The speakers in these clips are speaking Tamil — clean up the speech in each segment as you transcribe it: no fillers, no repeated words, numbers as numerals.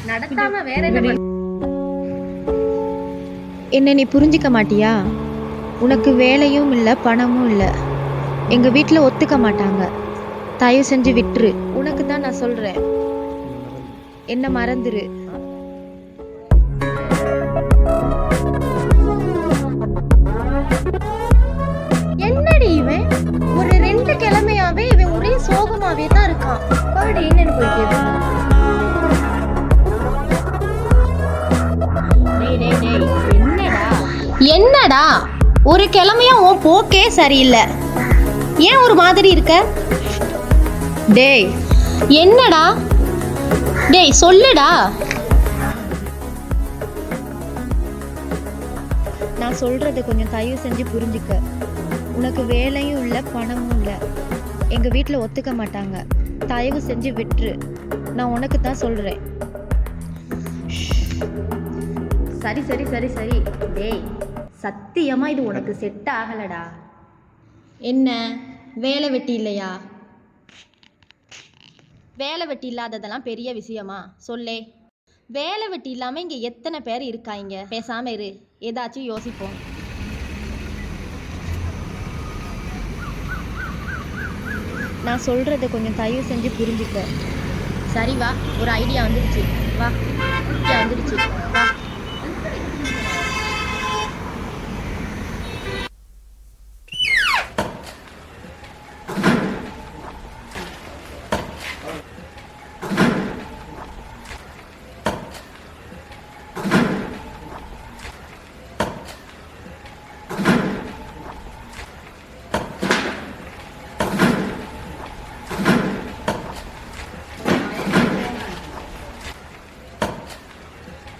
நடத்தாம வேற என்ன? என்ன நீ புரிஞ்சிக்க மாட்டியா? உனக்கு வேலையும் இல்லை, பணமும் இல்லை. எங்க வீட்டுல ஒத்துக்க மாட்டாங்க. தயவு செஞ்சு விட்டுரு. உனக்கு தான் நான் சொல்றேன், என்ன மறந்துரு. என்னடி இவன் ஒரு 2 கிழமையாவே இவன் ஒரே சோகமாவே தான் இருக்கான். பாடி என்னன்னு போய் கேட்போம். என்னடா ஒரு கிழமையா உன் போக்கே சரியில்லை. ஏன் ஒரு மாதிரி இருக்க? டேய் என்னடா? டேய் சொல்லுடா. நான் சொல்றத கொஞ்சம் தயவு செஞ்சு புரிஞ்சுக்க. உனக்கு வேலையும் இல்லை, பணமும் இல்லை. எங்க வீட்டில் ஒத்துக்க மாட்டாங்க. தயவு செஞ்சு விட்டுரு. நான் உனக்கு தான் சொல்றேன். சரி சரி சரி சரி. டேய் சத்தியமா இது உனக்கு செட் ஆகலடா. என்ன வேலை வெட்டி இல்லையா? வேலை வெட்டி இல்லாததெல்லாம் பெரிய விஷயமா? சொல்லே. வேலை வெட்டி இல்லாமல் இங்கே எத்தனை பேர் இருக்காங்க? பேசாம இரு, ஏதாச்சும் யோசிப்போம். நான் சொல்றத கொஞ்சம் தயவு செஞ்சு புரிஞ்சுக்க. சரி வா, ஒரு ஐடியா வந்துடுச்சு. வா, ஐடியா வந்துடுச்சு. வா.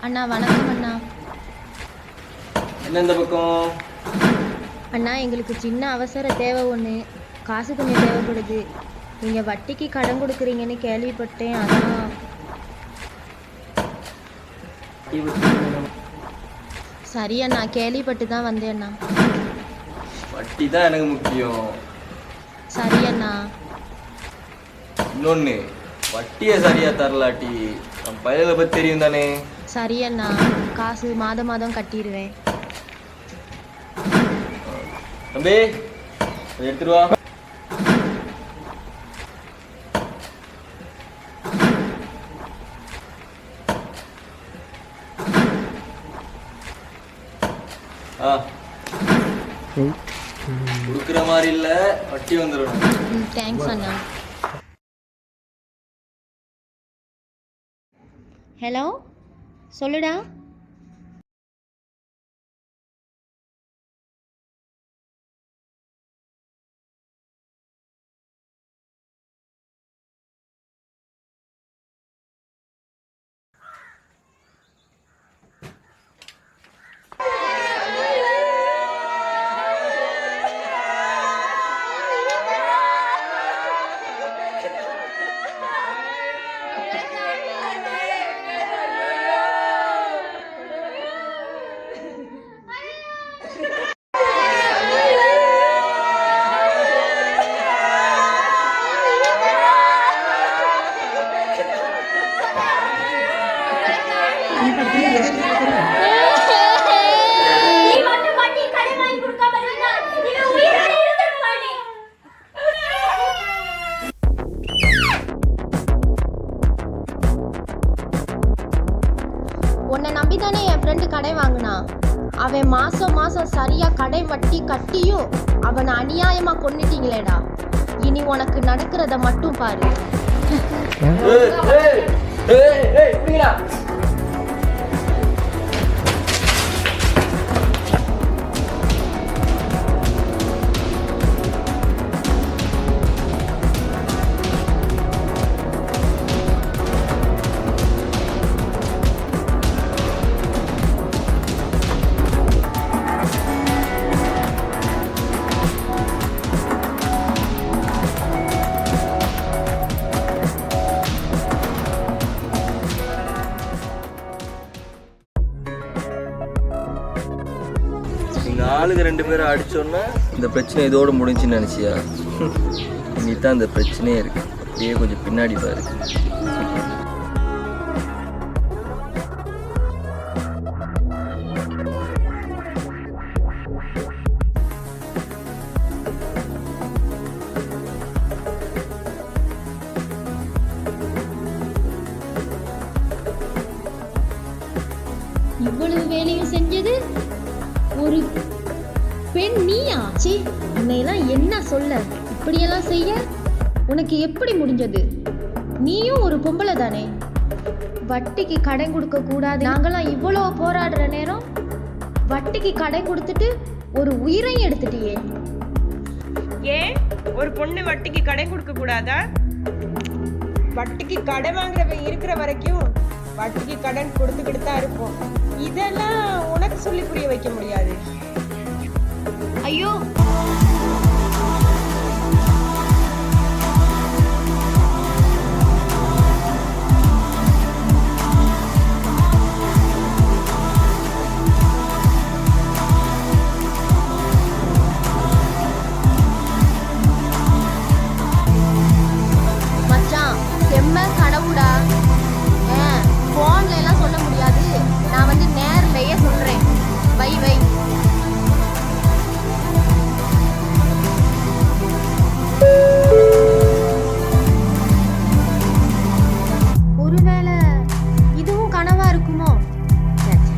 அண்ணா வணக்கம் அண்ணா. என்ன இந்த பக்கம்? அண்ணா எங்களுக்கு சின்ன அவசர தேவை ஒன்று, காசு கொஞ்சம் தேவைப்படுது. நீங்கள் வட்டிக்கு கடன் கொடுக்குறீங்கன்னு கேள்விப்பட்டேன், அதான். சரி அண்ணா, கேள்விப்பட்டு தான் வந்தேன் அண்ணா. வட்டி தான் எனக்கு முக்கியம். சரி அண்ணா. இன்னொன்று, வட்டியை சரியா தரலாட்டி நம்ம பையனை பற்றி தெரியும் தானே? சரி அண்ணா, காசு மாதம் மாதம் கட்டிடுவேன். தம்பி எடுத்துட்டு வா. கொடுக்குற மாதிரி இல்ல, வட்டி வந்துடும். தேங்க்ஸ் அண்ணா. ஹலோ சொல்லுடா. உன்னை நம்பிதானே என் ஃப்ரெண்டு கடை வாங்கினான். அவன் மாசம் மாசம் சரியா கடை வட்டி கட்டியும் அவனை அநியாயமா கொன்னுட்டீங்களேடா. இனி உனக்கு நடக்கிறத மட்டும் பாரு. ஆளுங்க 2 பேரும் அடிச்சோன்னா இந்த பிரச்சனை இதோட முடிஞ்சுன்னு நினைச்சியா? நீ இங்கே தான் அந்த பிரச்சனையே இருக்கு. அப்படியே கொஞ்சம் பின்னாடி பாரு. இவ்வளவு வேலையும் செஞ்சது ஒரு பெண் நீயா? ச்சீ, உன்னையெல்லாம் என்ன சொல்ல? இப்படியெல்லாம் செய்ய உனக்கு எப்படி முடிஞ்சது? நீயும் ஒரு பொம்பளை தானே? வட்டிக்கு கடன் கொடுக்க கூடாது நாங்களாம் இவ்வளோ போராடுற நேரம் வட்டிக்கு கடன் கொடுத்துட்டு ஒரு உயிரையும் எடுத்துட்டியே. ஏன் ஒரு பொண்ணு வட்டிக்கு கடன் கொடுக்க கூடாதா? வட்டிக்கு கடன் வாங்குறவன் இருக்கிற வரைக்கும் வட்டிக்கு கடன் கொடுத்துக்கிட்டு தான் இருப்போம். இதெல்லாம் உனக்கு சொல்லி புரிய வைக்க முடியாது. ஐயோ, மச்சான் செம்ம கனவுடா. ஃபோன்ல எல்லாம் சொல்ல முடியாது, நான் வந்து நேர்லயே சொல்றேன். வை வை. ஒருவேளை இதுவும் கனவா இருக்குமோ? ச்சே, ச்சே.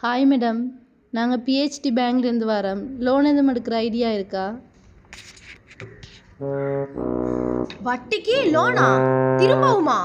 ஹாய் மேடம், நாங்கள் பிஹெச்டி பேங்க்லேருந்து வரோம். லோன் எதுவும் எடுக்கிற ஐடியா இருக்கா? வட்டிக்கு லோனா? திரும்பவுமா?